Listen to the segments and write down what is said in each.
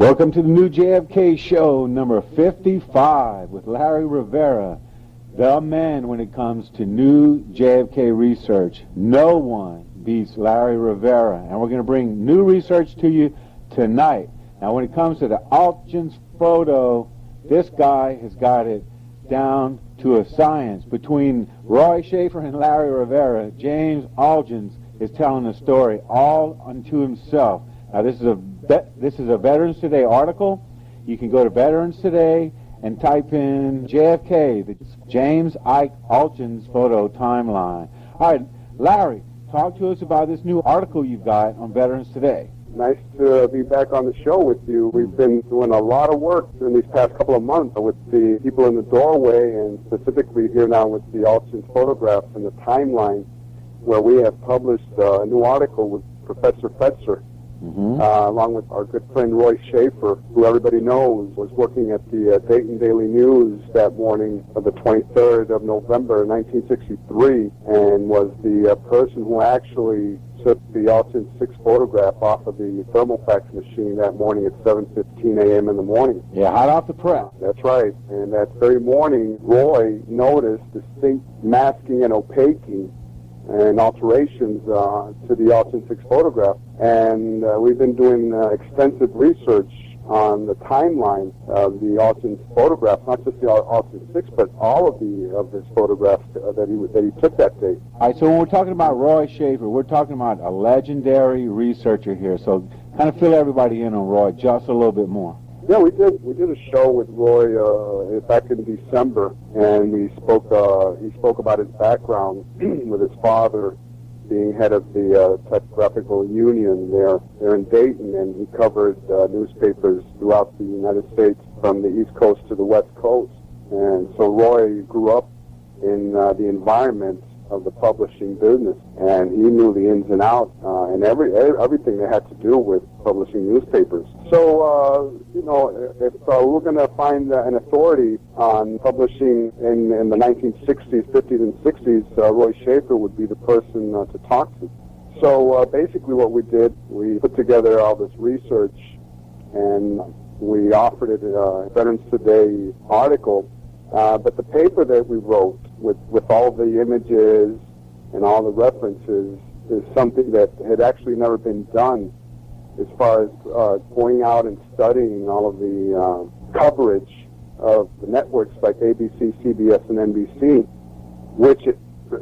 Welcome to the new JFK show, number 55, with Larry Rivera, the man when it comes to new JFK research. No one beats Larry Rivera, and we're going to bring new research to you tonight. Now, when it comes to the Altgens photo, this guy has got it down to a science. Between Roy Schaefer and Larry Rivera, James Altgens is telling the story all unto himself. Now, this is a Veterans Today article. You can go to Veterans Today and type in JFK, the James Ike Altgens photo timeline. All right, Larry, talk to us about this new article you've got on Veterans Today. Nice to be back on the show with you. We've been doing a lot of work in these past couple of months with the people in the doorway, and specifically here now with the Altgens photographs and the timeline, where we have published a new article with Professor Fetzer. Along with our good friend Roy Schaefer, who everybody knows was working at the Dayton Daily News that morning of the 23rd of November 1963, and was the person who actually took the Altgens 6 photograph off of the thermofax machine that morning at 7:15 a.m. in the morning. Yeah, hot off the press. That's right. And that very morning, Roy noticed distinct masking and opaquing and alterations to the Altgens 6 photograph. And we've been doing extensive research on the timeline of the Altgens photographs, not just the Altgens 6, but all of his photographs that he took that day. All right, so when we're talking about Roy Schaefer, we're talking about a legendary researcher here. So kind of fill everybody in on Roy just a little bit more. Yeah, we did a show with Roy back in December, and he spoke about his background with his father being head of the typographical union there in Dayton, and he covered newspapers throughout the United States from the East Coast to the West Coast. And so Roy grew up in the environment of the publishing business, and he knew the ins and outs and everything that had to do with publishing newspapers. So, if we're going to find an authority on publishing in the 1960s, 50s, and 60s, Roy Schaefer would be the person to talk to. So basically what we did, we put together all this research, and we offered it a Veterans Today article. But the paper that we wrote with all the images and all the references is something that had actually never been done as far as going out and studying all of the coverage of the networks like ABC, CBS, and NBC, which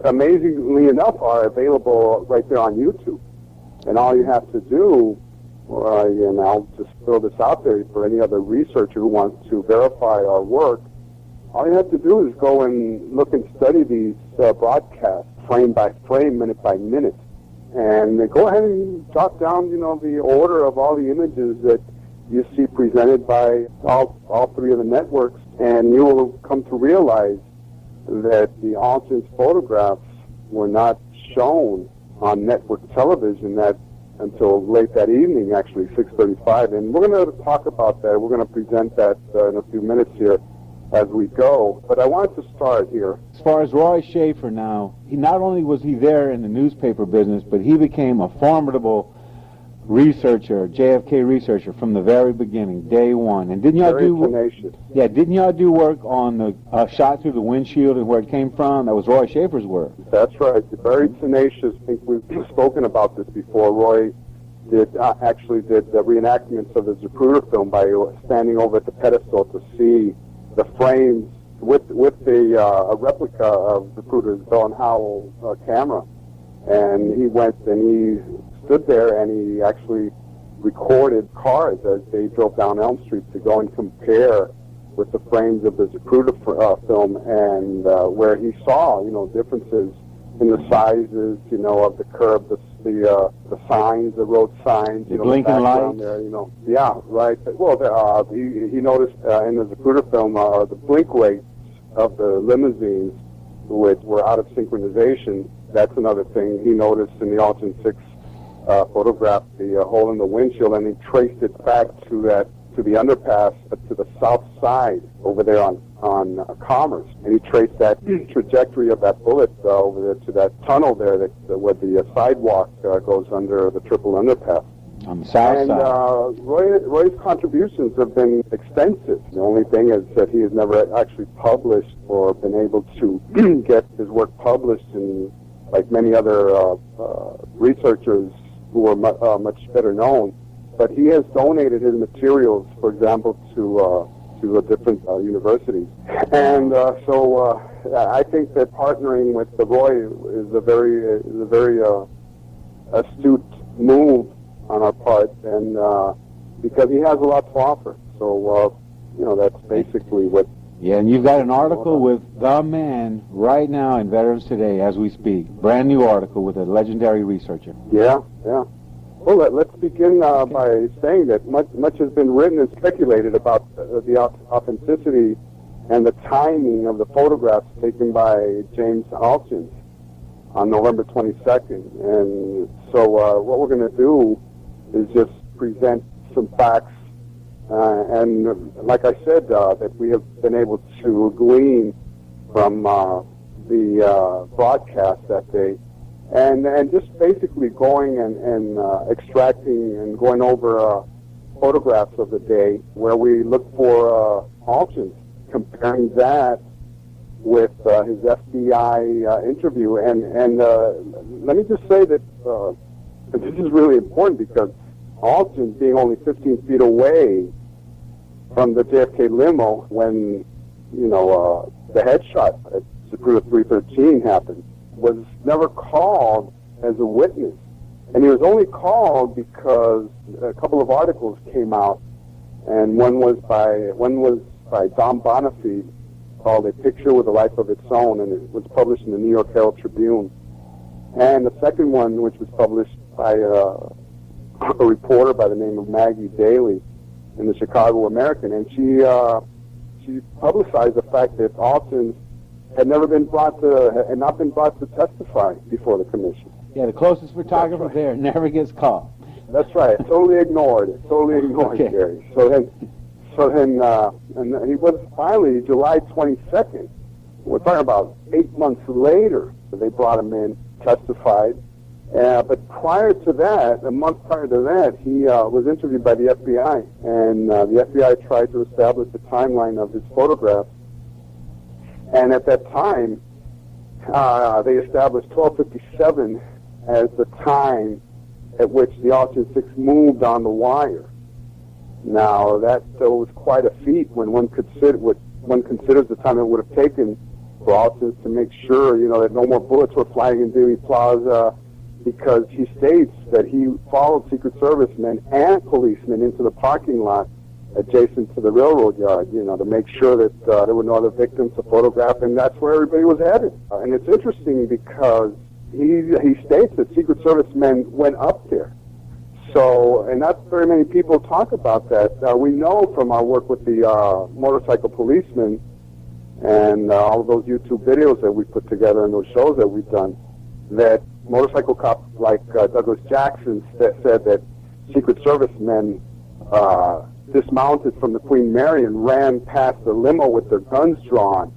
amazingly enough are available right there on YouTube. And all you have to do, and I'll just throw this out there for any other researcher who wants to verify our work, all you have to do is go and look and study these broadcasts frame by frame, minute by minute, and go ahead and jot down, the order of all the images that you see presented by all three of the networks, and you will come to realize that the Altgens photographs were not shown on network television until late that evening, actually 6:35, and we're going to talk about that. We're going to present that in a few minutes here as we go, but I wanted to start here. As far as Roy Schaefer now, not only was he there in the newspaper business, but he became a formidable researcher, JFK researcher from the very beginning, day one. And didn't y'all tenacious. Yeah, didn't y'all do work on the shot through the windshield and where it came from? That was Roy Schaefer's work. That's right. Very tenacious. I think we've spoken about this before. Roy actually did the reenactments of the Zapruder film by standing over at the pedestal to see the frames with a replica of Zapruder's Bell and Howell camera. And he went and he stood there and he actually recorded cars as they drove down Elm Street to go and compare with the frames of the Zapruder film, and where he saw, differences in the sizes, of the curb, the signs, the road signs, the blinking lights. There, yeah, right. Well, he noticed in the Zapruder film the blink rates of the limousines, which were out of synchronization. That's another thing he noticed in the Altgens 6 photograph, the hole in the windshield, and he traced it back to the underpass, but to the south side over there on Commerce, and he traced that trajectory of that bullet over there to that tunnel there where the sidewalk goes under the triple underpass. On the south And side. Roy's contributions have been extensive. The only thing is that he has never actually published or been able to get his work published, in, like many other researchers who are much better known. But he has donated his materials, for example, to different universities. And so I think that partnering with Roy is a very astute move on our part, and because he has a lot to offer. So, that's basically what... Yeah, and you've got an article with the man right now in Veterans Today as we speak. Brand new article with a legendary researcher. Yeah. Well, let's begin by saying that much has been written and speculated about the authenticity and the timing of the photographs taken by James Altgens on November 22nd. And so what we're going to do is just present some facts. And like I said, that we have been able to glean from the broadcast that day. And just basically going and extracting and going over photographs of the day where we look for Altgens, comparing that with his FBI interview. And let me just say that this is really important, because Altgens, being only 15 feet away from the JFK limo when, the headshot at Zapruder 313 happened, was never called as a witness. And he was only called because a couple of articles came out, and one was by Don Bonifay, called A Picture with a Life of Its Own, and it was published in the New York Herald Tribune. And the second one, which was published by a reporter by the name of Maggie Daly in the Chicago American, and she publicized the fact that Altgens had not been brought to testify before the commission. Yeah, the closest photographer there never gets caught. That's right. Totally ignored. Okay. Gary. So then, and he was finally July 22nd. We're talking about 8 months later. They brought him in, testified. But prior to that, a month prior to that, he was interviewed by the FBI, and the FBI tried to establish the timeline of his photographs. And at that time, they established 12:57 as the time at which the Altgens 6 moved on the wire. Now, that was quite a feat when one considers the time it would have taken for Altgens to make sure, that no more bullets were flying in Dealey Plaza, because he states that he followed Secret Service men and policemen into the parking lot adjacent to the railroad yard, to make sure that there were no other victims to photograph, and that's where everybody was headed. And it's interesting because he states that Secret Service men went up there. So, and not very many people talk about that. We know from our work with the motorcycle policemen and all of those YouTube videos that we put together and those shows that we've done, that motorcycle cops like Douglas Jackson said that Secret Service men dismounted from the Queen Mary and ran past the limo with their guns drawn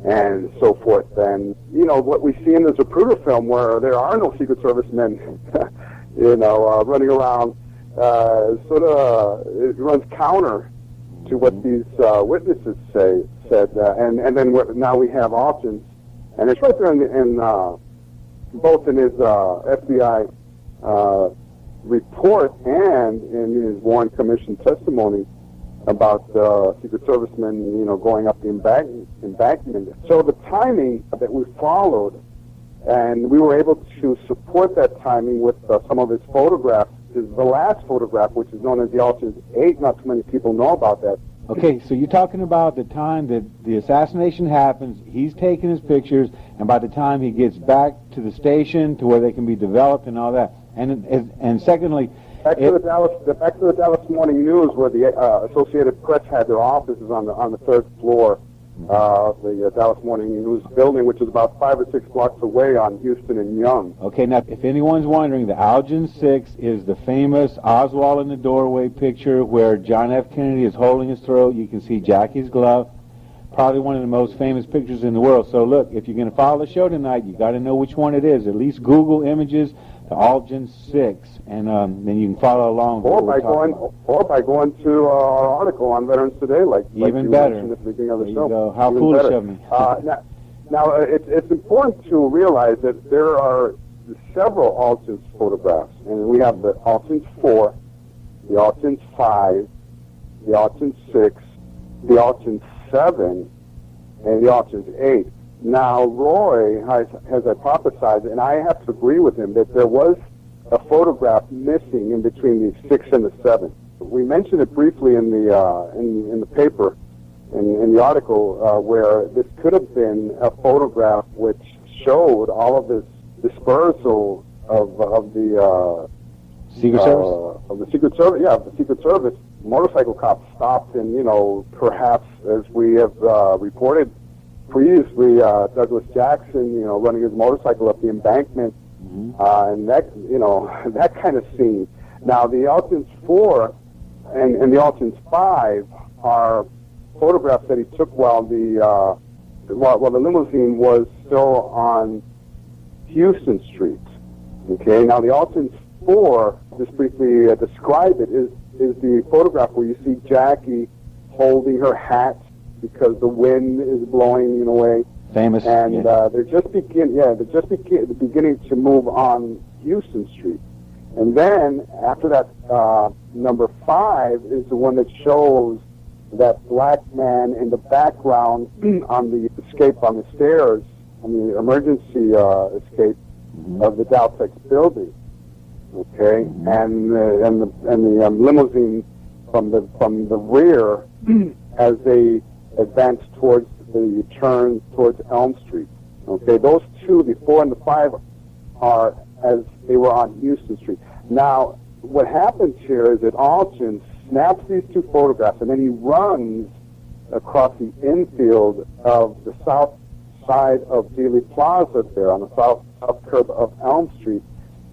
and so forth. And, what we see in the Zapruder film, where there are no Secret Service men, running around, it runs counter to what these witnesses said. And then now we have Altgens, and it's right there in both in his FBI report and in his Warren Commission testimony about Secret Servicemen, going up the embankment. So the timing that we followed, and we were able to support that timing with some of his photographs, is the last photograph, which is known as the Altgens 8. Not too many people know about that. Okay, so you're talking about the time that the assassination happens, he's taking his pictures, and by the time he gets back to the station to where they can be developed and all that. And secondly, back to the Dallas Morning News, where the Associated Press had their offices on the third floor of the Dallas Morning News building, which is about 5 or 6 blocks away on Houston and Young. Okay, now if anyone's wondering, the Altgens 6 is the famous Oswald in the doorway picture where John F. Kennedy is holding his throat. You can see Jackie's glove. Probably one of the most famous pictures in the world. So look, if you're going to follow the show tonight, you got to know which one it is. At least Google images, to Altgens 6, and then you can follow along. Or by going to our article on Veterans Today, like even you better. mentioned at the beginning of the There show. you go. How Even foolish better. of me. Now it's important to realize that there are several Altgens photographs, and we have the Altgens 4, the Altgens 5, the Altgens 6, the Altgens 7, and the Altgens 8. Now, Roy has hypothesized, and I have to agree with him, that there was a photograph missing in between the 6 and the 7. We mentioned it briefly in the paper, in the article, where this could have been a photograph which showed all of this dispersal of the Secret Service? Of the Secret Service, yeah, of the Secret Service. Motorcycle cops stopped, and perhaps, as we have reported previously, Douglas Jackson, running his motorcycle up the embankment, and that kind of scene. Now, the Altgens 4 and the Altgens 5 are photographs that he took while the limousine was still on Houston Street. Okay, now the Altgens 4, just briefly describe it, is the photograph where you see Jackie holding her hat because the wind is blowing away. Famous. And they're just beginning to move on Houston Street. And then after that, number 5 is the one that shows that black man in the background on the escape on the stairs, on the emergency escape of the Daltex building. Okay, and the limousine from the rear as they advance towards the turn towards Elm Street. Okay, those two, the 4 and the 5, are as they were on Houston Street. Now, what happens here is that Altgens snaps these two photographs, and then he runs across the infield of the south side of Dealey Plaza there on the south curb of Elm Street,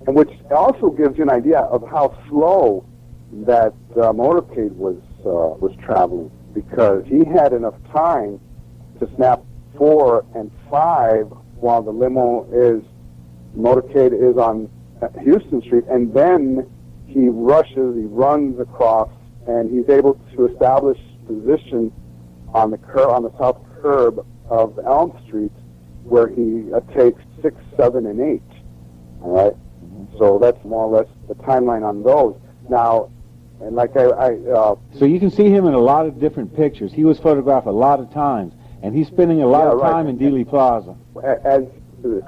and which also gives you an idea of how slow that motorcade was traveling, because he had enough time to snap 4 and 5 while the motorcade is on Houston Street, and then he runs across, and he's able to establish position on the south curb of Elm Street, where he takes 6, 7, and 8. All right, so that's more or less the timeline on those. Now, and like so you can see him in a lot of different pictures. He was photographed a lot of times, and he's spending a lot of time in Dealey Plaza. As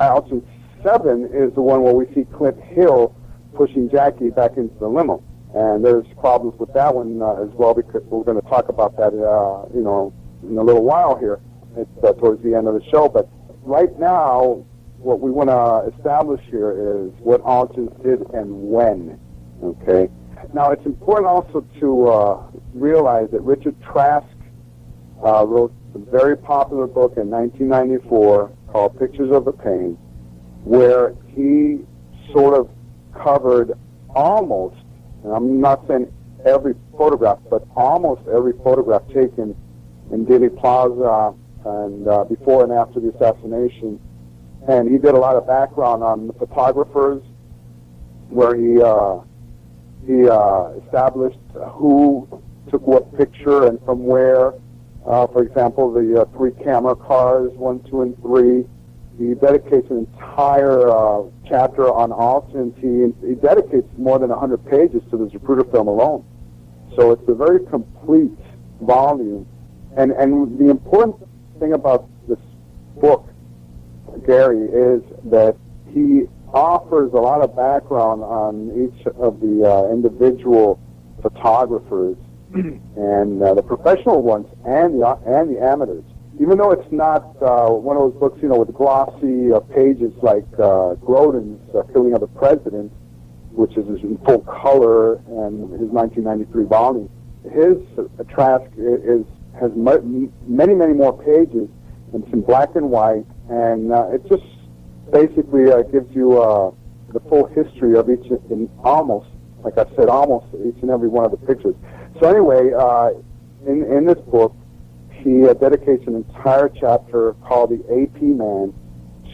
Altgens 7 is the one where we see Clint Hill pushing Jackie back into the limo. And there's problems with that one as well, because we're going to talk about that, in a little while here. It's towards the end of the show. But right now, what we want to establish here is what Altgens did and when. Okay. Now, it's important also to realize that Richard Trask wrote a very popular book in 1994 called Pictures of the Pain, where he sort of covered almost, and I'm not saying every photograph, but almost every photograph taken in Dealey Plaza and before and after the assassination. And he did a lot of background on the photographers, where he established who took what picture and from where. For example, the 3 camera cars, 1, 2, and 3. He dedicates an entire chapter on Altgens. He dedicates more than 100 pages to the Zapruder film alone. So it's a very complete volume. And the important thing about this book, Gary, is that he offers a lot of background on each of the individual photographers and the professional ones and the amateurs. Even though it's not one of those books, with glossy pages like Grodin's Killing of the President, which is in full color, and his 1993 volume, his Trask has many, many more pages, and it's in black and white, and it just basically gives you the full history of each, almost each and every one of the pictures. So anyway, in this book, he dedicates an entire chapter called The AP Man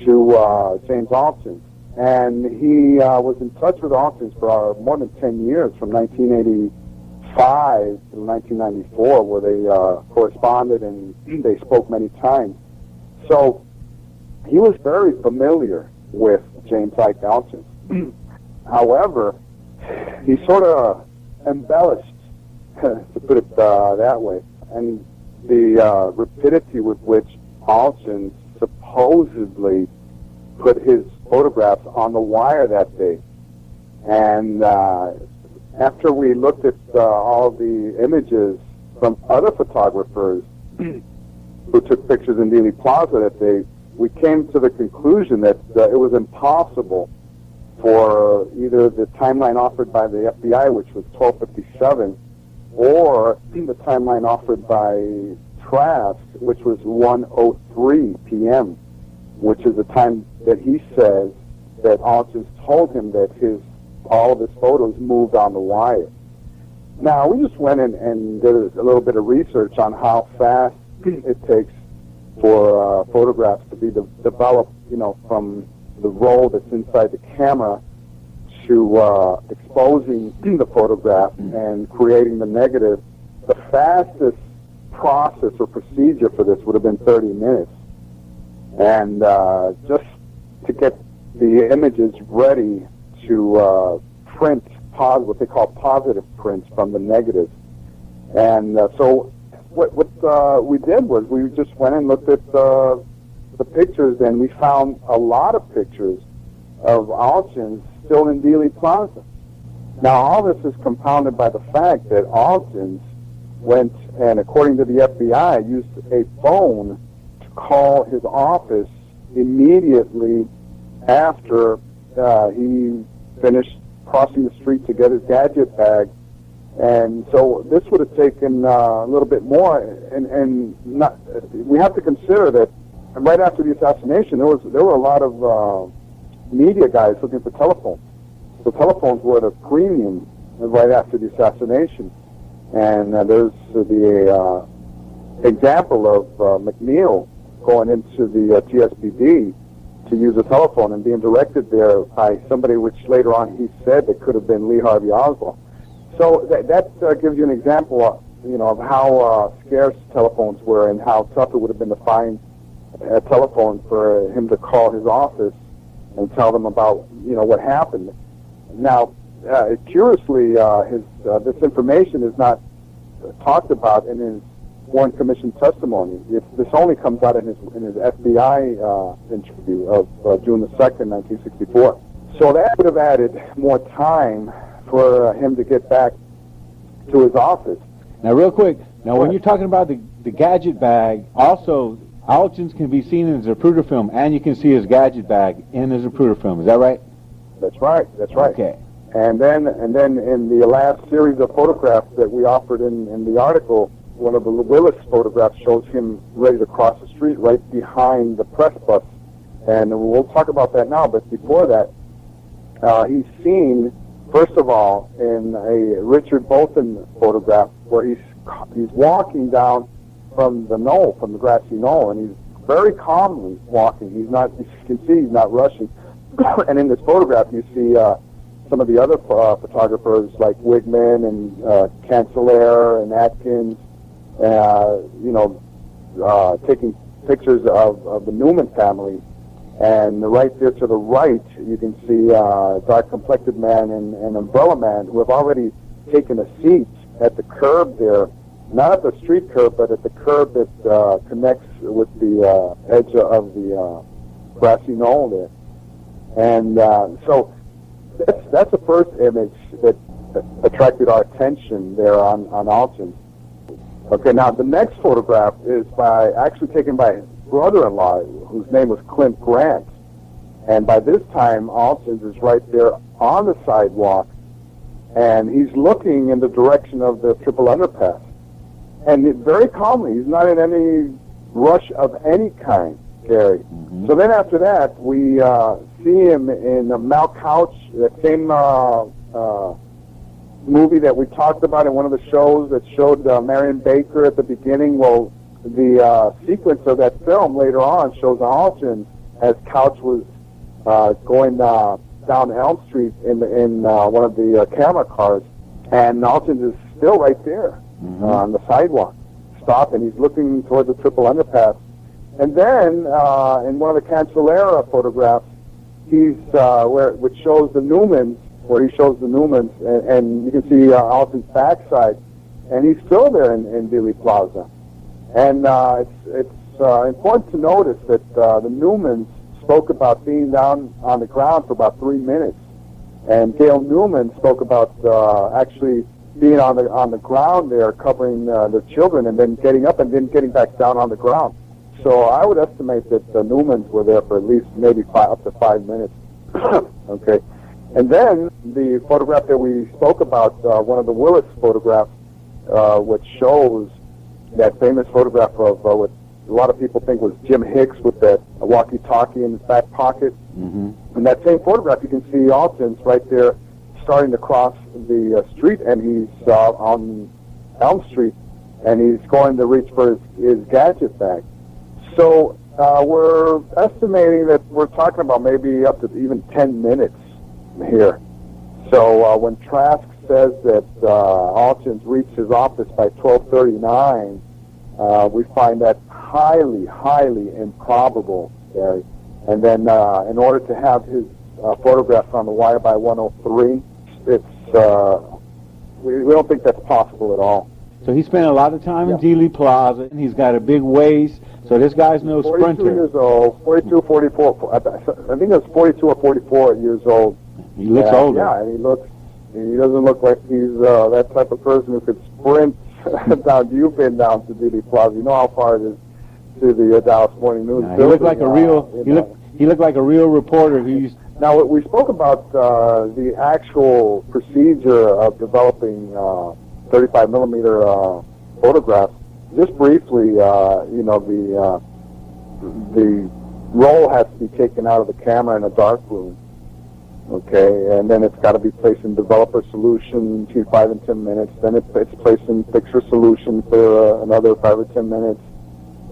to James Altgens. and he was in touch with Altgens for more than 10 years, from 1985 to 1994, where they corresponded and they spoke many times. So he was very familiar with James Ike Altgens. However, he sort of embellished, to put it that way, and the rapidity with which Altgens supposedly put his photographs on the wire that day. And after we looked at all the images from other photographers who took pictures in Dealey Plaza that day, we came to the conclusion that it was impossible for either the timeline offered by the FBI, which was 12:57, or the timeline offered by Trask, which was 1:03 p.m., which is the time that he says that Altgens told him that all of his photos moved on the wire. Now, we just went in and did a little bit of research on how fast it takes for photographs to be developed, from the roll that's inside the camera to exposing the photograph and creating the negative. The fastest process or procedure for this would have been 30 minutes. And just to get the images ready to print what they call positive prints from the negatives. And so what we did was we just went and looked at the pictures, and we found a lot of pictures of Altgens still in Dealey Plaza. Now, all this is compounded by the fact that Altgens went and, according to the FBI, used a phone to call his office immediately after he finished crossing the street to get his gadget bag. And so this would have taken a little bit more, and we have to consider that right after the assassination, there were a lot of media guys looking for telephones. So telephones were at a premium right after the assassination. And there's the example of McNeil going into the TSPD to use a telephone and being directed there by somebody which later on he said that could have been Lee Harvey Oswald. So that gives you an example, of how scarce telephones were and how tough it would have been to find a telephone for him to call his office and tell them about, what happened. Now, curiously, this information is not talked about in his Warren Commission testimony. This only comes out in his FBI interview of June the 2nd, 1964. So that would have added more time for him to get back to his office. Now, real quick, when you're talking about the gadget bag, also Altgens can be seen in his Zapruder film, and you can see his gadget bag in his Zapruder film. Is that right? That's right. Okay. And then in the last series of photographs that we offered in the article, one of the Willis photographs shows him ready to cross the street right behind the press bus. And we'll talk about that now, but before that, he's seen, first of all, in a Richard Bolton photograph where he's walking down from the knoll, from the grassy knoll, and he's very calmly walking. He's not, as you can see, he's not rushing. And in this photograph, you see some of the other photographers like Wigman and Cancelaire and Atkins, taking pictures of the Newman family. And right there to the right, you can see a dark-complected man and Umbrella Man who have already taken a seat at the curb there, not at the street curb, but at the curb that connects with the edge of the grassy knoll there. And so that's the first image that attracted our attention there on Altgens. Okay, now the next photograph is actually taken by his brother-in-law, whose name was Clint Grant. And by this time, Altgens is right there on the sidewalk, and he's looking in the direction of the triple underpass. And very calmly, he's not in any rush of any kind, Gary. Mm-hmm. So then after that, we see him in Mal Couch, that same movie that we talked about in one of the shows that showed Marion Baker at the beginning. Well, the sequence of that film later on shows Altgens as Couch was going down Elm Street in one of the camera cars, and Altgens is still right there on the sidewalk, stopped, and he's looking toward the triple underpass. And then in one of the Cancelera photographs, he's which shows the Newmans, where he shows the Newmans, and you can see Altgens' backside, and he's still there in Dealey Plaza. And it's important to notice that the Newmans spoke about being down on the ground for about 3 minutes, and Gail Newman spoke about actually being on the ground there, covering the children, and then getting up and then getting back down on the ground. So I would estimate that the Newmans were there for at least maybe up to 5 minutes. Okay, and then the photograph that we spoke about, one of the Willis photographs, which shows that famous photograph of what a lot of people think was Jim Hicks with that walkie-talkie in his back pocket. In that same photograph, you can see Altgens right there starting to cross the street, and he's on Elm Street, and he's going to reach for his gadget bag. So we're estimating that we're talking about maybe up to even 10 minutes here. So when Trask says that Altgens reached his office by 12:39, we find that highly, highly improbable, Barry. And then in order to have his photographs on the wire by 103, we don't think that's possible at all. So he spent a lot of time in Dealey Plaza, and he's got a big waist, so this guy's no 42 sprinter. Years old, 42, 44, I think it's 42 or 44 years old. He looks older. Yeah, and he doesn't look like he's that type of person who could sprint down. You've been down to Dealey Plaza. You know how far it is to the Dallas Morning News. He looked like a real. He looked like a real reporter who used. Now we spoke about the actual procedure of developing 35 millimeter photographs. Just briefly, the roll has to be taken out of the camera in a dark room. Okay, and then it's got to be placed in developer solution between 5 and 10 minutes. Then it's placed in picture solution for another 5 or 10 minutes.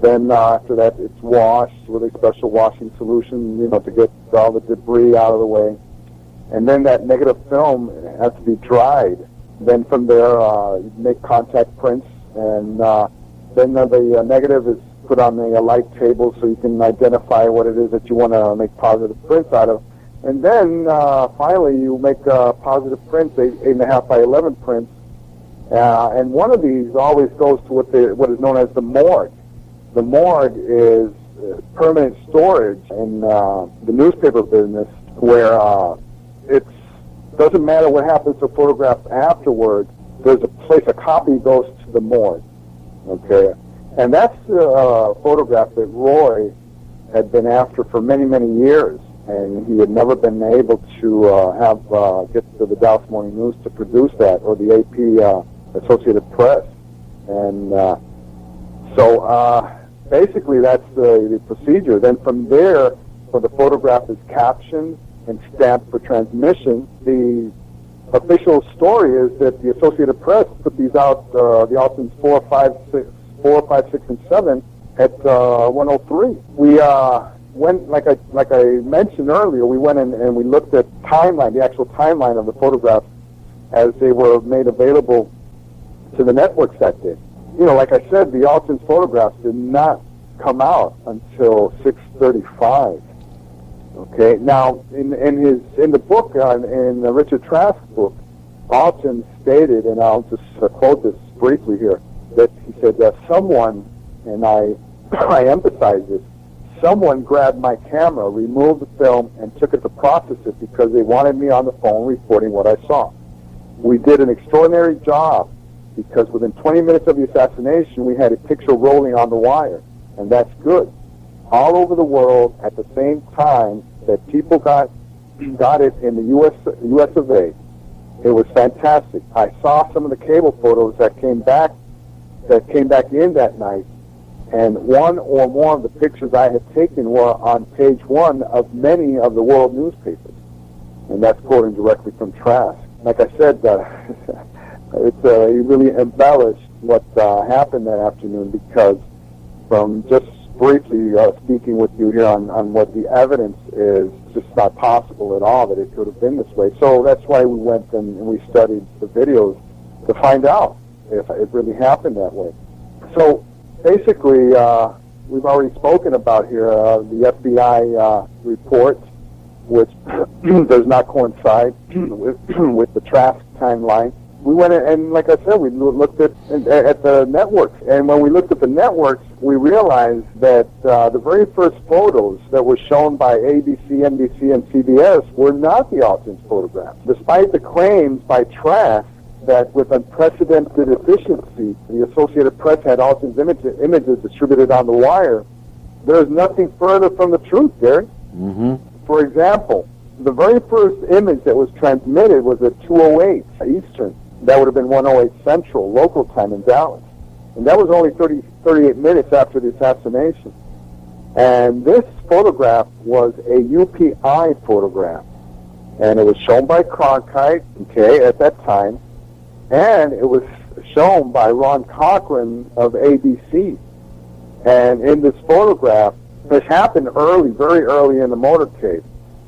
Then after that, it's washed with a special washing solution, to get all the debris out of the way. And then that negative film has to be dried. Then from there, you make contact prints, and then the negative is put on a light table so you can identify what it is that you want to make positive prints out of. And then finally, you make positive prints, 8.5 by 11 prints, and one of these always goes to what is known as the morgue. The morgue is permanent storage in the newspaper business, where it doesn't matter what happens to photographs afterwards. There's a place, a copy goes to the morgue. Okay, and that's a photograph that Roy had been after for many, many years, and he had never been able to get to the Dallas Morning News to produce that, or the AP Associated Press. And so basically that's the procedure. Then from there, when the photograph is captioned and stamped for transmission, the official story is that the Associated Press put these out, the Altgens 4, 5, 6, and 7 at 103. We went, like I mentioned earlier, we went in and we looked at the actual timeline of the photographs as they were made available to the networks that day. Like I said, the Altgens photographs did not come out until 6:35. Okay. Now, in the book, in Richard Trask's book, Altgens stated, and I'll just quote this briefly here, that he said that someone, and I emphasize this, someone grabbed my camera, removed the film, and took it to process it because they wanted me on the phone reporting what I saw. We did an extraordinary job because within 20 minutes of the assassination, we had a picture rolling on the wire, and that's good. All over the world at the same time that people got it in the U.S. of A. It was fantastic. I saw some of the cable photos that came back in that night, and one or more of the pictures I had taken were on page 1 of many of the world newspapers, and that's quoting directly from Trask. Like I said, he really embellished what happened that afternoon, because from just briefly speaking with you here on what the evidence is just not possible at all that it could have been this way. So that's why we went and we studied the videos to find out if it really happened that way. So basically, we've already spoken about here the FBI report, which does not coincide with the Trask timeline. We went and, like I said, we looked at the networks. And when we looked at the networks, we realized that the very first photos that were shown by ABC, NBC, and CBS were not the Altgens photographs. Despite the claims by Trask that with unprecedented efficiency, the Associated Press had Altgens images distributed on the wire, there is nothing further from the truth, Gary. Mm-hmm. For example, the very first image that was transmitted was at 2:08 Eastern. That would have been 1:08 Central, local time in Dallas. And that was only 38 minutes after the assassination. And this photograph was a UPI photograph. And it was shown by Cronkite, okay, at that time. And it was shown by Ron Cochran of ABC. And in this photograph, this happened early, very early in the motorcade,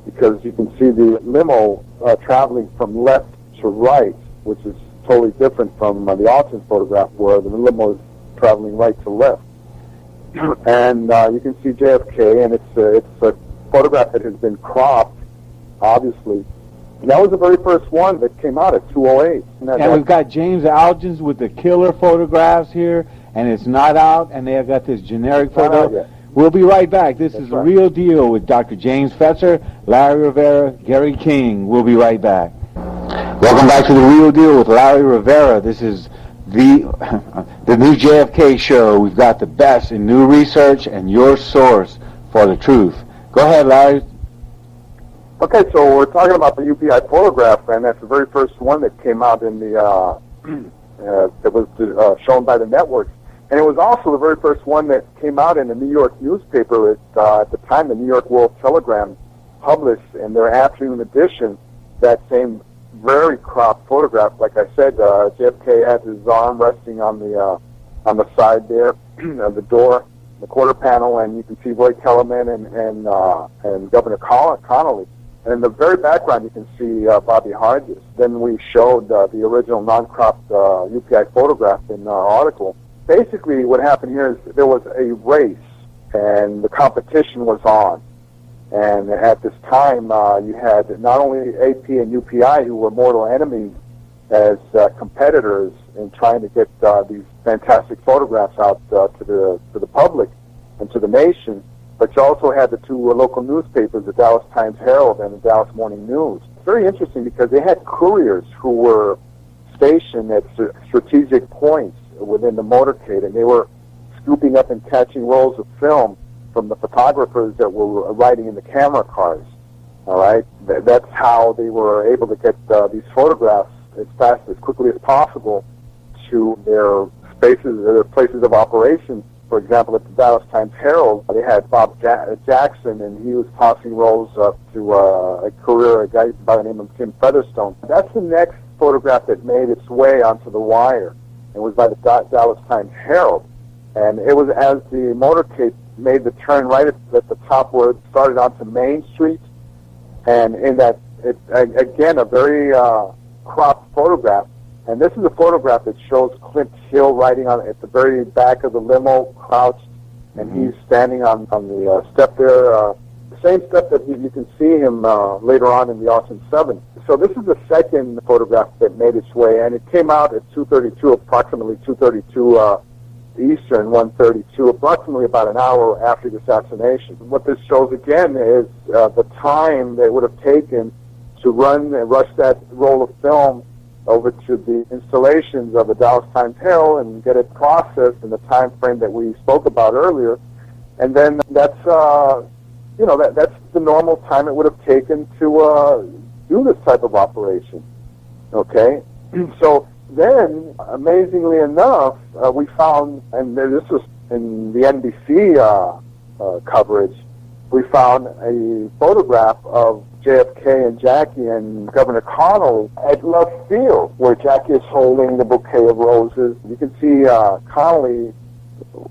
because you can see the limo traveling from left to right, which is totally different from the Altgens photograph, where the limo is traveling right to left. And you can see JFK, and it's a photograph that has been cropped, obviously. And that was the very first one that came out at 2:08. And we've got James Altgens with the killer photographs here, and it's not out, and they have got this generic photo. We'll be right back. This is The Real Deal with Dr. James Fetzer, Larry Rivera, Gary King. We'll be right back. Welcome back to The Real Deal with Larry Rivera. This is the new JFK show. We've got the best in new research and your source for the truth. Go ahead, Larry. Okay, so we're talking about the UPI photograph, and that's the very first one that came out in the that was shown by the networks. And it was also the very first one that came out in a New York newspaper at the time. The New York World Telegram published in their afternoon edition that same very cropped photograph. Like I said, JFK had his arm resting on the side there of the door, the quarter panel, and you can see Roy Kellerman and Governor Connolly. And in the very background, you can see Bobby Hargis. Then we showed the original non-cropped UPI photograph in our article. Basically, what happened here is there was a race, and the competition was on. And at this time, you had not only AP and UPI, who were mortal enemies, as competitors in trying to get these fantastic photographs out to the public and to the nation, but you also had the two local newspapers, the Dallas Times-Herald and the Dallas Morning News. It's very interesting because they had couriers who were stationed at strategic points within the motorcade, and they were scooping up and catching rolls of film from the photographers that were riding in the camera cars. All right, that's how they were able to get these photographs as quickly as possible to their spaces, their places of operation. For example, at the Dallas Times-Herald, they had Bob Jackson, and he was tossing rolls up to a courier, a guy by the name of Tim Featherstone. That's the next photograph that made its way onto the wire. It was by the Dallas Times-Herald. And it was as the motorcade made the turn right at the top where it started onto Main Street. And in that, again, a very cropped photograph. And this is a photograph that shows Clint Hill riding at the very back of the limo, crouched, and he's standing on the step there, the same step that you can see him later on in the Austin 7. So this is the second photograph that made its way, and it came out at 2:32, approximately 2:32 Eastern, 1:32, approximately about an hour after the assassination. What this shows again is the time that it would have taken to run and rush that roll of film over to the installations of the Dallas Times-Herald and get it processed in the time frame that we spoke about earlier. And then that's that's the normal time it would have taken to do this type of operation. Okay? So then, amazingly enough, we found, and this was in the NBC coverage, we found a photograph of JFK and Jackie and Governor Connolly at left field, where Jackie is holding the bouquet of roses. You can see Connolly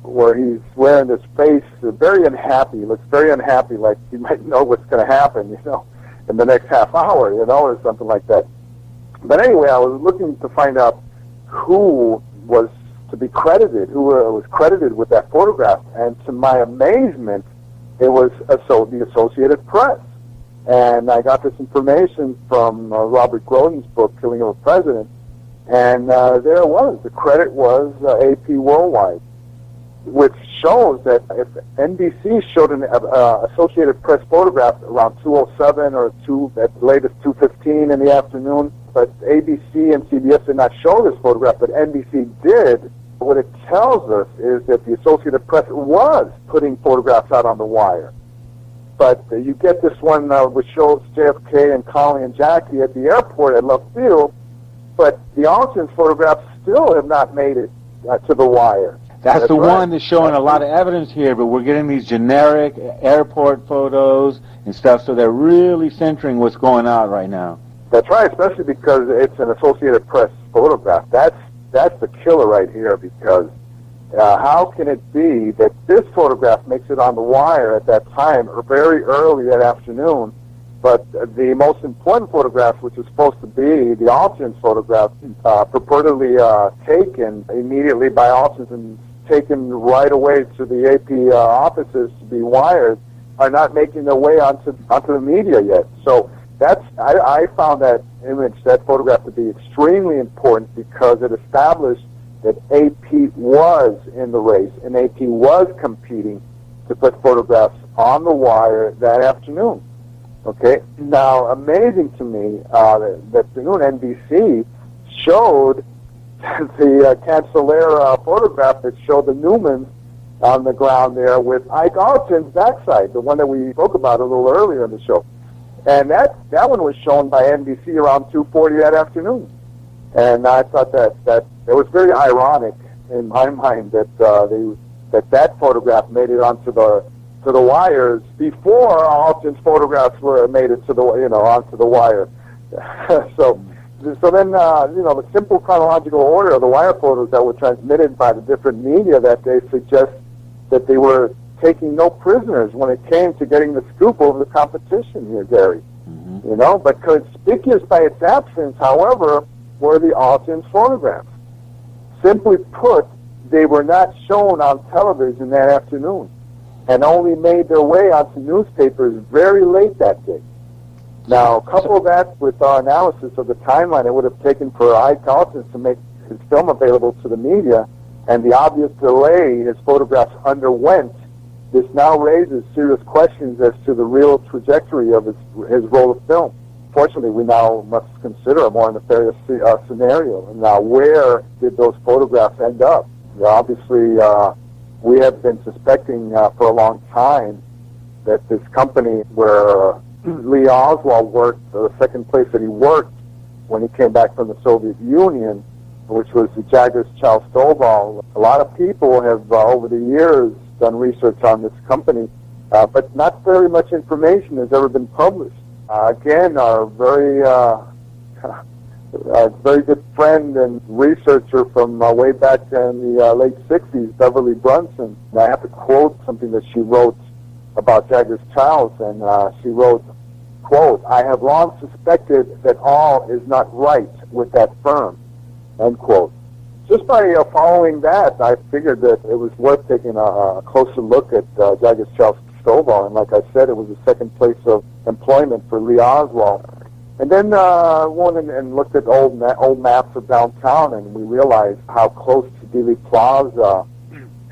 where he's wearing this face, very unhappy. He looks very unhappy, like he might know what's going to happen, in the next half hour, or something like that. But anyway, I was looking to find out who was to be credited, who was credited with that photograph, and to my amazement, it was the Associated Press. And I got this information from Robert Groden's book, Killing of a President, and there it was. The credit was AP Worldwide, which shows that if NBC showed an Associated Press photograph around 2:07 or at the latest 2:15 in the afternoon, but ABC and CBS did not show this photograph, but NBC did, what it tells us is that the Associated Press was putting photographs out on the wire. But you get this one which shows JFK and Conley and Jackie at the airport at Love Field, but the Altgens photographs still have not made it to the wire. That's the right. one that's showing a lot of evidence here, but we're getting these generic airport photos and stuff, so they're really centering what's going on right now. That's right, especially because it's an Associated Press photograph. That's the killer right here, because how can it be that this photograph makes it on the wire at that time, or very early that afternoon, but the most important photograph, which is supposed to be the Altgens photograph, purportedly taken immediately by Altgens and taken right away to the AP offices to be wired, are not making their way onto the media yet. So I found that image, that photograph, to be extremely important, because it established that AP was in the race and AP was competing to put photographs on the wire that afternoon. Okay. Now, amazing to me that afternoon NBC showed the Cancellaire photograph that showed the Newmans on the ground there with Ike Altgens' backside, the one that we spoke about a little earlier in the show. And that one was shown by NBC around 2:40 that afternoon. And I thought that it was very ironic in my mind that photograph made it onto the wires before Altgens' photographs were made it to the onto the wire. So then the simple chronological order of the wire photos that were transmitted by the different media that day suggests that they were taking no prisoners when it came to getting the scoop over the competition here, Gary. Mm-hmm. But conspicuous by its absence, however, were the Altgens photographs. Simply put, they were not shown on television that afternoon, and only made their way onto newspapers very late that day. Now, couple that with our analysis of the timeline it would have taken for Ike Altgens to make his film available to the media, and the obvious delay his photographs underwent, this now raises serious questions as to the real trajectory of his roll of film. Fortunately, we now must consider a more nefarious scenario. Now, where did those photographs end up? Obviously, we have been suspecting for a long time that this company where Lee Oswald worked, the second place that he worked when he came back from the Soviet Union, which was the Jagger-Chiles-Stovall. A lot of people have, over the years, done research on this company, but not very much information has ever been published. Again, our very good friend and researcher from way back in the late 60s, Beverly Brunson, and I have to quote something that she wrote about Jagger-Chiles, and she wrote, quote, "I have long suspected that all is not right with that firm," end quote. Just by following that, I figured that it was worth taking a closer look at Jagger-Chiles-Stovall, and like I said, it was the second place of employment for Lee Oswald. And then went and looked at old maps of downtown, and we realized how close to Dealey Plaza,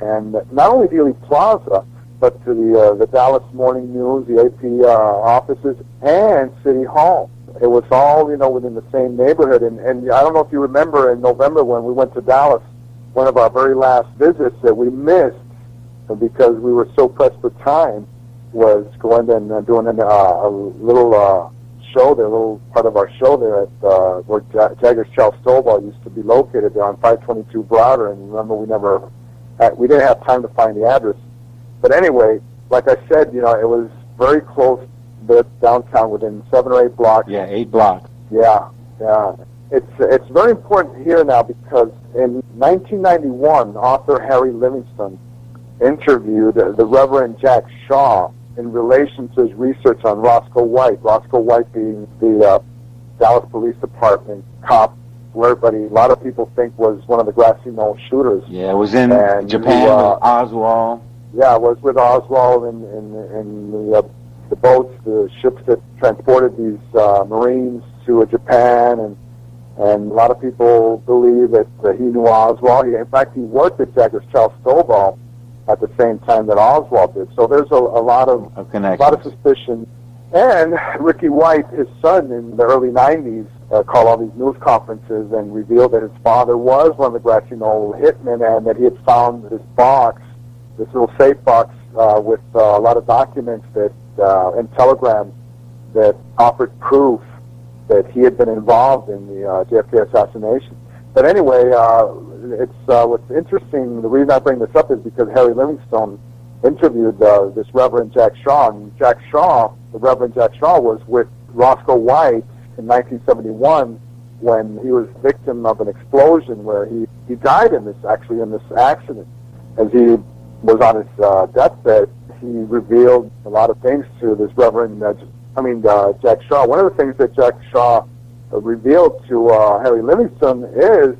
and not only Dealey Plaza, but to the Dallas Morning News, the AP offices, and City Hall. It was all, within the same neighborhood. And I don't know if you remember in November when we went to Dallas, one of our very last visits that we missed because we were so pressed for time was going and doing a little show there, a little part of our show there at where Jagger-Chiles-Stovall used to be located there on 522 Browder. And remember, we didn't have time to find the address. But anyway, like I said, it was very close to downtown, within 7 or 8 blocks. Yeah, 8 blocks. Yeah. it's very important here now because in 1991, author Harry Livingston interviewed the Reverend Jack Shaw in relation to his research on Roscoe White. Roscoe White being the Dallas Police Department cop, who a lot of people think was one of the Grassy Knoll shooters. Yeah, it was in Japan with Oswald. Yeah, it was with Oswald and the boats, the ships that transported these Marines to Japan, and a lot of people believe that he knew Oswald. In fact, he worked at Jagger-Chiles-Stovall at the same time that Oswald did. So there's a lot of suspicion. And Ricky White, his son, in the early 90s, called all these news conferences and revealed that his father was one of the Grassy Knoll hitmen, and that he had found this box, this little safe box with a lot of documents that and telegrams that offered proof that he had been involved in the JFK assassination. But anyway, it's what's interesting. The reason I bring this up is because Harry Livingstone interviewed this Reverend Jack Shaw. And Jack Shaw, the Reverend Jack Shaw, was with Roscoe White in 1971 when he was victim of an explosion where he died in this accident. As he was on his deathbed, he revealed a lot of things to this Reverend Jack Shaw. One of the things that Jack Shaw revealed to Harry Livingston is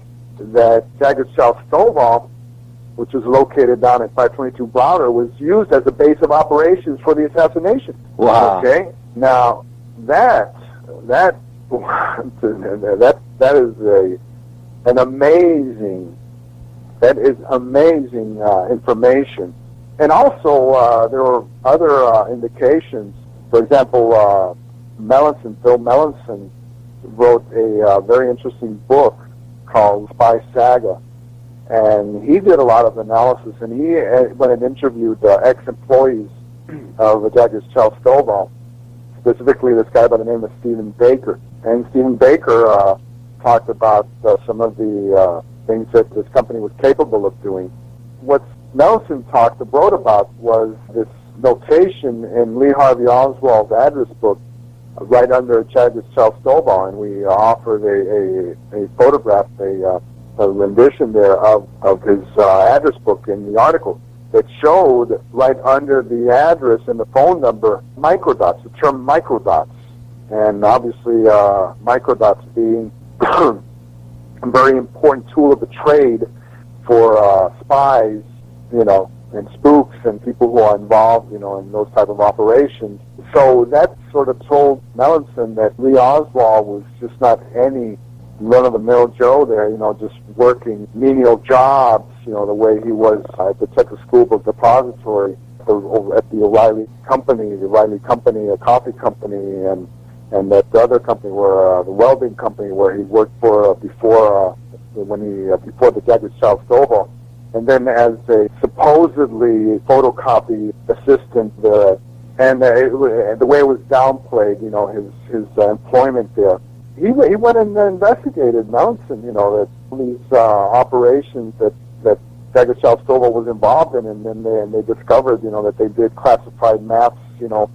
that Jagger-Chiles-Stovall, which was located down at 522 Browner, was used as a base of operations for the assassination. Wow. Okay. Now that is amazing information. And also there were other indications. For example, Bill Melanson wrote a very interesting book called Spy Saga, and he did a lot of analysis, and he went and interviewed ex-employees of Jagger-Chiles-Stovall, specifically this guy by the name of Stephen Baker. And Stephen Baker talked about some of the things that this company was capable of doing. What Melanson wrote about was this notation in Lee Harvey Oswald's address book right under Jagger-Chiles-Stovall, and we offered a photograph, a rendition there of his address book in the article that showed right under the address and the phone number microdots, the term microdots. And obviously microdots being a very important tool of the trade for spies, and spooks and people who are involved, in those type of operations. So that sort of told Melanson that Lee Oswald was just not any run-of-the-mill Joe there, just working menial jobs, the way he was at the Texas School Book Depository, at the O'Reilly Company, a coffee company, and that the other company, where the welding company, where he worked for before the Jagger-Chiles-Stovall. And then as a supposedly photocopy assistant there, and the way it was downplayed, his employment there. He went and investigated Melanson, that these operations that Jagger-Chiles-Stovall was involved in, and then they discovered, that they did classified maps,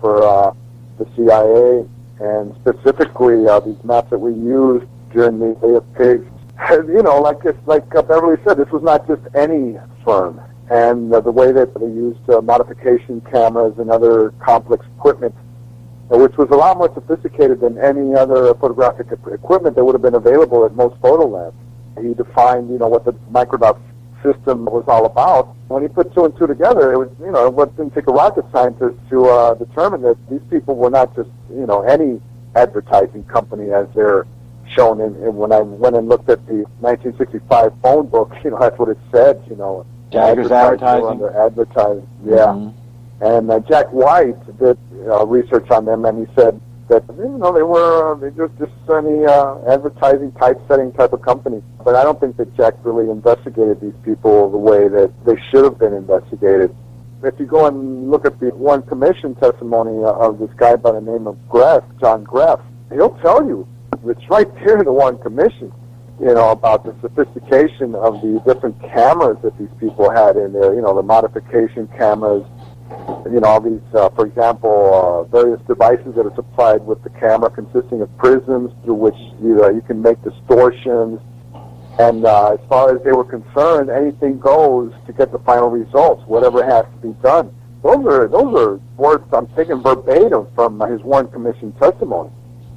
for the CIA, and specifically these maps that we used during the Bay of Pigs. Like Beverly said, this was not just any firm. And the way that they used modification cameras and other complex equipment, which was a lot more sophisticated than any other photographic equipment that would have been available at most photo labs. He defined, what the microdot system was all about. When he put two and two together, it was, it didn't take a rocket scientist to determine that these people were not just, any advertising company as they're shown in. When I went and looked at the 1965 phone book, that's what it said, Jagger's advertising. Under advertising, yeah. Mm-hmm. And Jack White did research on them, and he said that they were just any advertising typesetting type of company. But I don't think that Jack really investigated these people the way that they should have been investigated. If you go and look at the Warren Commission testimony of this guy by the name of John Greff, he'll tell you it's right there in the Warren Commission, about the sophistication of the different cameras that these people had in there, the modification cameras, all these, for example, various devices that are supplied with the camera consisting of prisms through which you can make distortions. And as far as they were concerned, anything goes to get the final results, whatever has to be done. Those are words I'm taking verbatim from his Warren Commission testimony,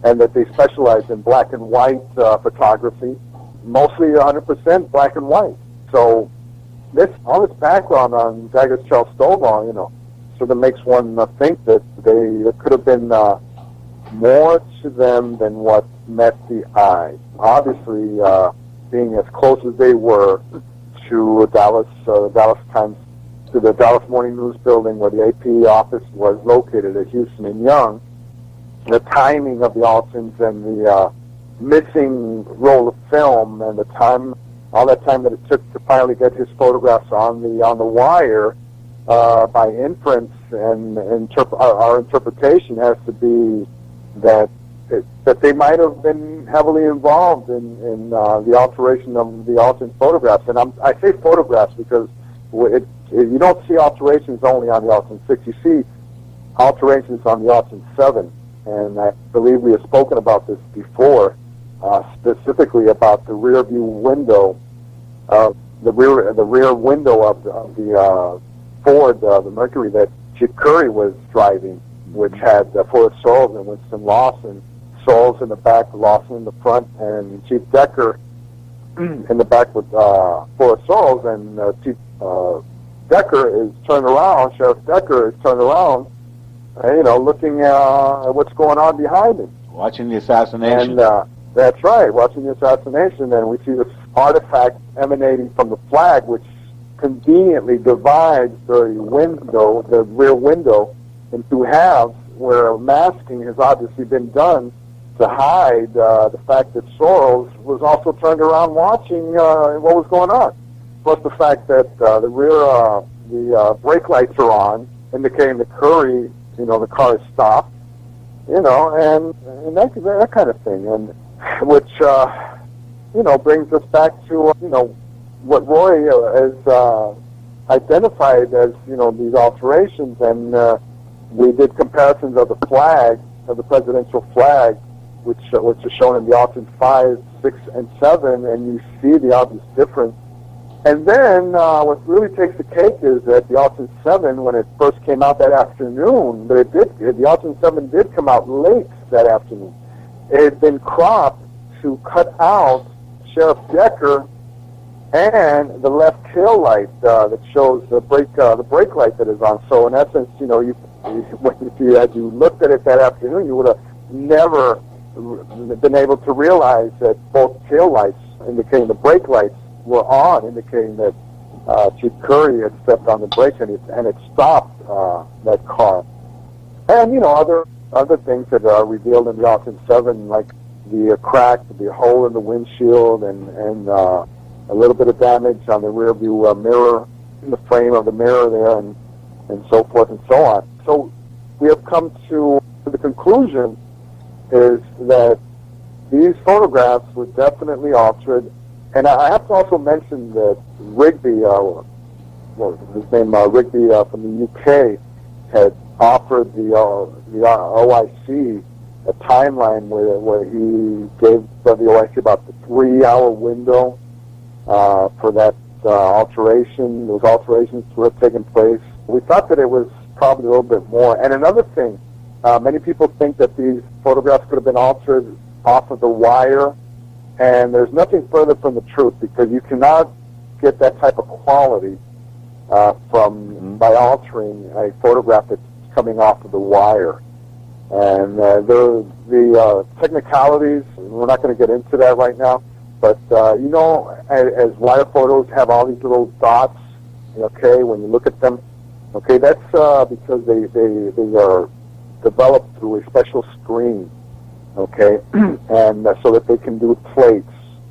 and that they specialize in black and white photography, mostly 100% black and white. So all this background on Jagger-Chiles-Stovall, sort of makes one think that there could have been more to them than what met the eye. Obviously, being as close as they were to Dallas Times, to the Dallas Morning News building where the AP office was located at Houston and Young, the timing of the Altgens and the missing roll of film and all that time that it took to finally get his photographs on the wire, by inference and our interpretation has to be that they might have been heavily involved in the alteration of the Altgens photographs. And I say photographs because you don't see alterations only on the Altgens 6. You see alterations on the Altgens 7. And I believe we have spoken about this before, specifically about the rear view window, the rear window of the Ford, the Mercury that Chief Curry was driving, which had Forrest Sorrells and Winston Lawson. Sorrells in the back, Lawson in the front, and Chief Decker in the back with Forrest Sorrells, and Chief Decker is turned around, Sheriff Decker is turned around, looking at what's going on behind him. Watching the assassination. And that's right, watching the assassination, and we see this artifact emanating from the flag, which conveniently divides the rear window, into halves, where masking has obviously been done to hide the fact that Sorrells was also turned around watching what was going on. Plus the fact that the brake lights are on, indicating the Curry, the car is stopped, and that kind of thing, and which brings us back to what Roy has identified as these alterations, and we did comparisons of the flag, of the presidential flag, which is shown in the Altgens 5, 6, and 7, and you see the obvious difference. And then what really takes the cake is that the Altgens 7, when it first came out that afternoon, the Altgens 7 did come out late that afternoon. It had been cropped to cut out Sheriff Decker and the left tail light that shows the brake light that is on. So in essence, if you looked at it that afternoon, you would have never been able to realize that both tail lights, indicating the brake lights, were on, indicating that Chief Curry had stepped on the brakes and it stopped that car. And other things that are revealed in the Altgens 7, like the crack, the hole in the windshield, and a little bit of damage on the rear view mirror, in the frame of the mirror there, and so forth and so on. So we have come to the conclusion is that these photographs were definitely altered. And I have to also mention that Rigby, his name Rigby from the UK, had offered the OIC a timeline where he gave the OIC about the 3-hour window for that alteration. Those alterations to have taken place. We thought that it was probably a little bit more. And another thing, many people think that these photographs could have been altered off of the wire. And there's nothing further from the truth, because you cannot get that type of quality by altering a photograph that's coming off of the wire. And the technicalities, we're not going to get into that right now, but as wire photos have all these little dots, okay, when you look at them, okay, that's because they are developed through a special screen. Okay, and so that they can do plates,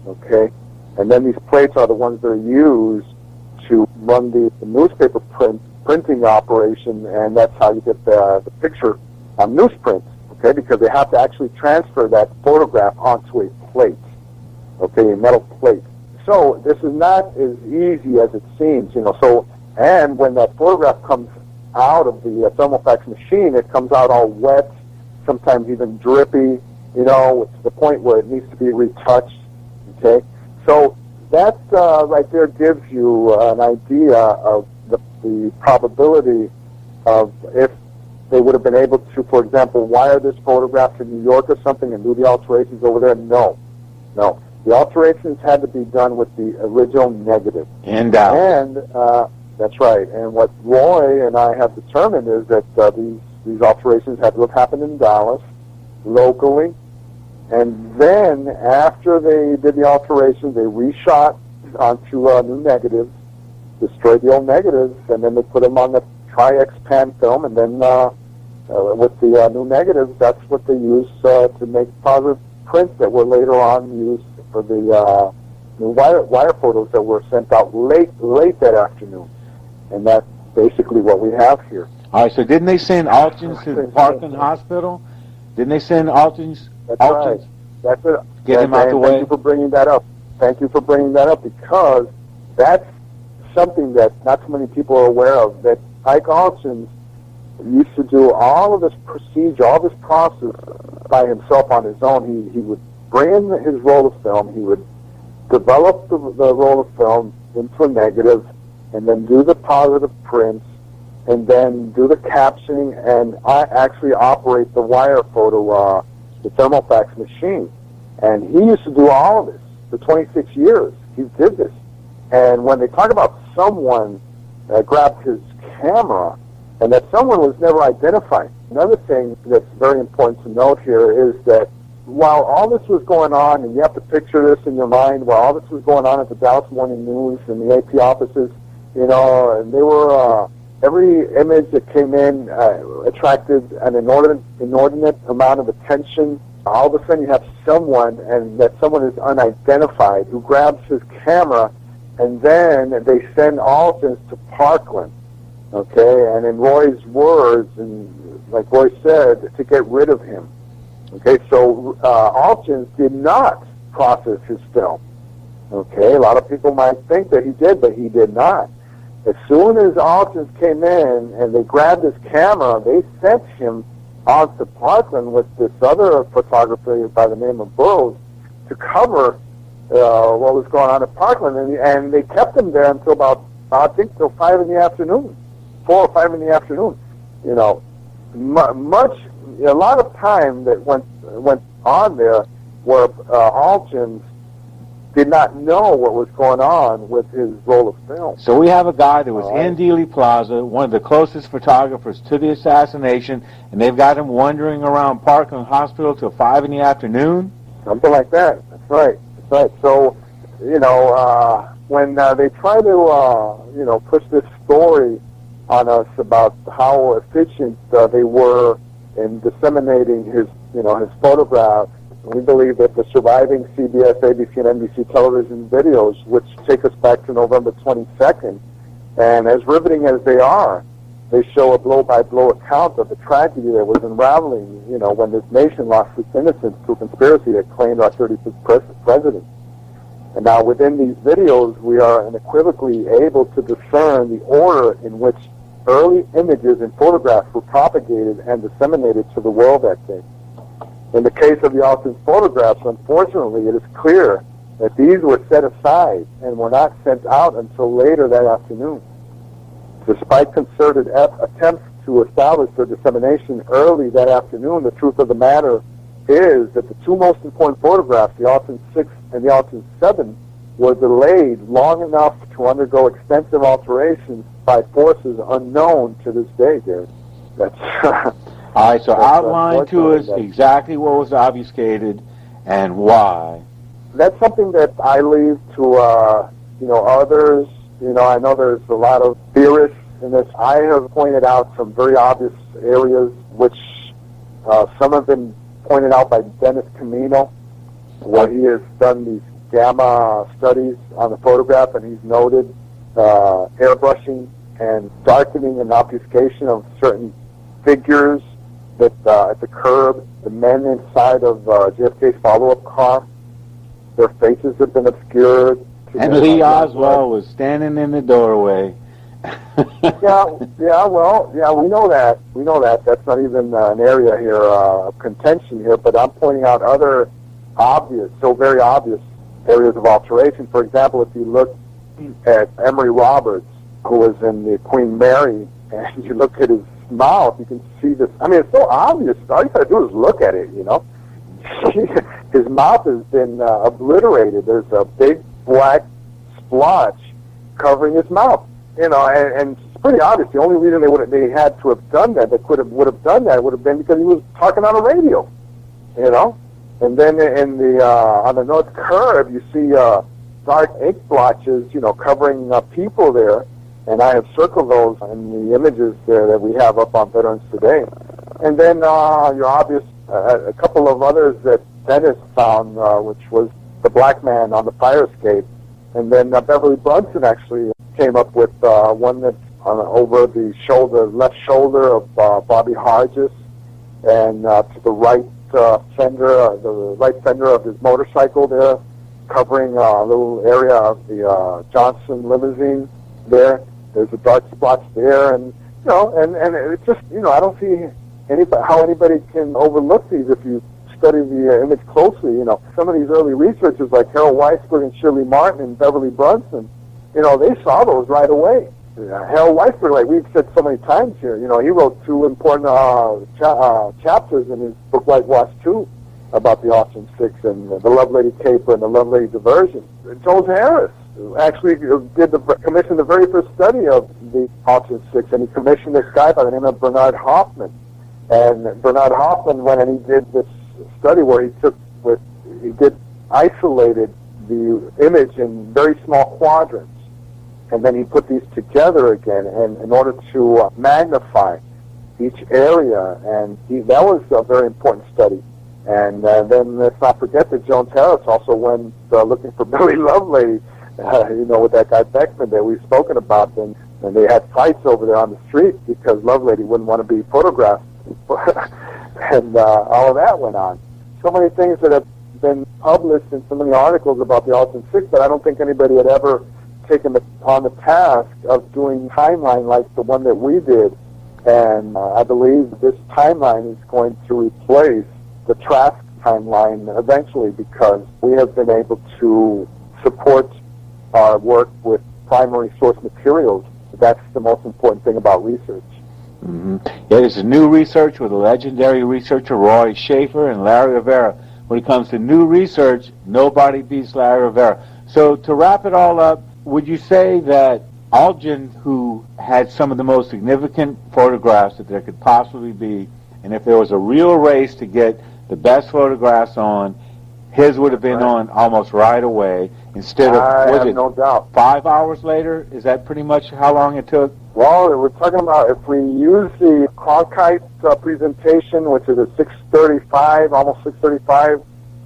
okay? And then these plates are the ones that are used to run the newspaper printing operation, and that's how you get the picture on newsprint, okay? Because they have to actually transfer that photograph onto a plate, okay, a metal plate. So this is not as easy as it seems, so, and when that photograph comes out of the thermofax machine, it comes out all wet, sometimes even drippy, you know, to the point where it needs to be retouched, okay? So that right there gives you an idea of the probability of if they would have been able to, for example, wire this photograph to New York or something and do the alterations over there. No. The alterations had to be done with the original negative. In Dallas. And that's right. And what Roy and I have determined is that these alterations had to have happened in Dallas, locally. And then after they did the alterations, they reshot onto new negatives, destroyed the old negatives, and then they put them on the Tri-X pan film, and then with the new negatives, that's what they used to make positive prints that were later on used for the new wire photos that were sent out late that afternoon. And that's basically what we have here. All right, so didn't they send Altgens to the Parkland Hospital? Didn't they send Altgens? That's Altgens? right. That's it. Get him out the way. Thank you for bringing that up. Thank you for bringing that up, because that's something that not so many people are aware of, that Ike Altgens used to do all of this procedure, all this process by himself on his own. He would bring in his roll of film, he would develop the roll of film into a negative, and then do the positive prints, and then do the captioning, and actually operate the wire photo, the thermofax machine. And he used to do all of this for 26 years. He did this. And when they talk about someone that grabbed his camera, and that someone was never identified. Another thing that's very important to note here is that while all this was going on, and you have to picture this in your mind, while all this was going on at the Dallas Morning News and the AP offices, you know, and they were, every image that came in attracted an inordinate amount of attention. All of a sudden you have someone, and that someone is unidentified, who grabs his camera, and then they send Altgens to Parkland. Okay, and in Roy's words, and like Roy said, to get rid of him. Okay, so Altgens did not process his film. Okay, a lot of people might think that he did, but he did not. As soon as Altgens came in and they grabbed his camera, they sent him on to Parkland with this other photographer by the name of Burroughs to cover what was going on at Parkland, and they kept him there until about, I think, till 5 in the afternoon. 4 or 5 in the afternoon, you know, a lot of time that went on there where Altgens did not know what was going on with his roll of film. So we have a guy that was in Dealey Plaza, one of the closest photographers to the assassination, and they've got him wandering around Parkland Hospital till 5 in the afternoon? Something like that. That's right. That's right. So, you know, when they try to, you know, push this story on us about how efficient they were in disseminating his photographs, we believe that the surviving CBS, ABC, and NBC television videos, which take us back to November 22nd, and as riveting as they are, they show a blow-by-blow account of the tragedy that was unraveling, you know, when this nation lost its innocence to a conspiracy that claimed our 35th president. And now within these videos, we are unequivocally able to discern the order in which early images and photographs were propagated and disseminated to the world that day. In the case of the Altgens photographs, unfortunately, it is clear that these were set aside and were not sent out until later that afternoon. Despite concerted attempts to establish their dissemination early that afternoon, the truth of the matter is that the two most important photographs, the Altgens 6 and the Altgens 7, were delayed long enough to undergo extensive alterations by forces unknown to this day, Gary. That's all right, so outline to us exactly what was obfuscated and why. That's something that I leave to, you know, others. You know, I know there's a lot of theorists in this. I have pointed out some very obvious areas, which some have been pointed out by Dennis Camino, where he has done these gamma studies on the photograph, and he's noted airbrushing and darkening and obfuscation of certain figures that at the curb, the men inside of JFK's follow-up car, their faces have been obscured. And Lee Oswald was standing in the doorway. we know that. We know that. That's not even an area here of contention here, but I'm pointing out other very obvious areas of alteration. For example, if you look at Emory Roberts, who was in the Queen Mary, and you look at his mouth, you can see this. I mean, it's so obvious. All you got to do is look at it, you know. His mouth has been obliterated. There's a big black splotch covering his mouth, you know, and it's pretty obvious. The only reason they had to have done that, would have done that, would have been because he was talking on a radio, you know. And then in the on the north curve, you see dark ink blotches, you know, covering people there. And I have circled those in the images there that we have up on Veterans Today. And then your obvious, a couple of others that Dennis found, which was the black man on the fire escape. And then Beverly Brunson actually came up with one that's over the shoulder, left shoulder of Bobby Hargis, and to the right fender of his motorcycle there, covering a little area of the Johnson limousine there. There's a dark splotch there, and you know, and it's just, you know, I don't see how anybody can overlook these if you study the image closely. You know, some of these early researchers like Harold Weisberg and Shirley Martin and Beverly Brunson, you know, they saw those right away. Harold Weisberg, like we've said so many times here, you know, he wrote two important chapters in his book Whitewash 2 about the Altgens 6 and the Lovelady Caper and the Lovelady Diversion. Jones Harris actually commissioned the very first study of the Altgens 6, and he commissioned this guy by the name of Bernard Hoffman. And Bernard Hoffman went and he did this study where he isolated the image in very small quadrants. And then he put these together again, and in order to magnify each area, and that was a very important study. And then let's not forget that Jones Harris also went looking for Billy Lovelady, you know, with that guy Beckman that we've spoken about, and they had fights over there on the street because Lovelady wouldn't want to be photographed, and all of that went on. So many things that have been published in so many articles about the Altgens 6, but I don't think anybody had ever taken on the task of doing timeline like the one that we did, and I believe this timeline is going to replace the Trask timeline eventually, because we have been able to support our work with primary source materials. That's the most important thing about research. Mm-hmm. Yeah, this is new research with a legendary researcher, Roy Schaefer and Larry Rivera. When it comes to new research, nobody beats Larry Rivera. So to wrap it all up, would you say that Altgens, who had some of the most significant photographs that there could possibly be, and if there was a real race to get the best photographs on, his would have been on almost right away instead of, no doubt, 5 hours later? Is that pretty much how long it took? Well, we're talking about if we use the Cronkite presentation, which is at 6:35, almost 6:35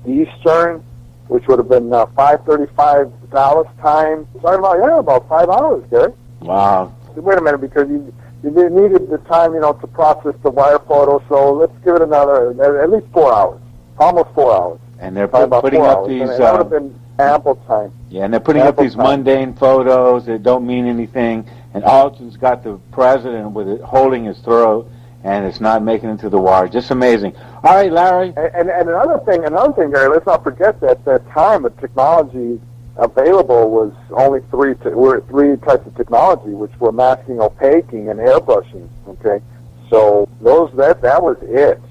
Eastern, which would have been 5:35 Dallas time. Talking about 5 hours, Gary. Wow. Wait a minute, because you needed the time, you know, to process the wire photo. So let's give it another at least 4 hours, almost 4 hours. And they're putting up these. That would have been ample time. Yeah, and they're putting up these mundane photos that don't mean anything. And Altgens got the president with it holding his throat, and it's not making it to the wire. Just amazing. All right, Larry. And another thing, Gary. Let's not forget that at that time the technology available was only three types of technology, which were masking, opaquing, and airbrushing. Okay, so that was it.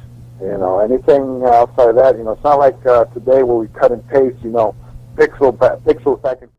You know, anything outside of that, you know, it's not like today where we cut and paste, you know, pixel back and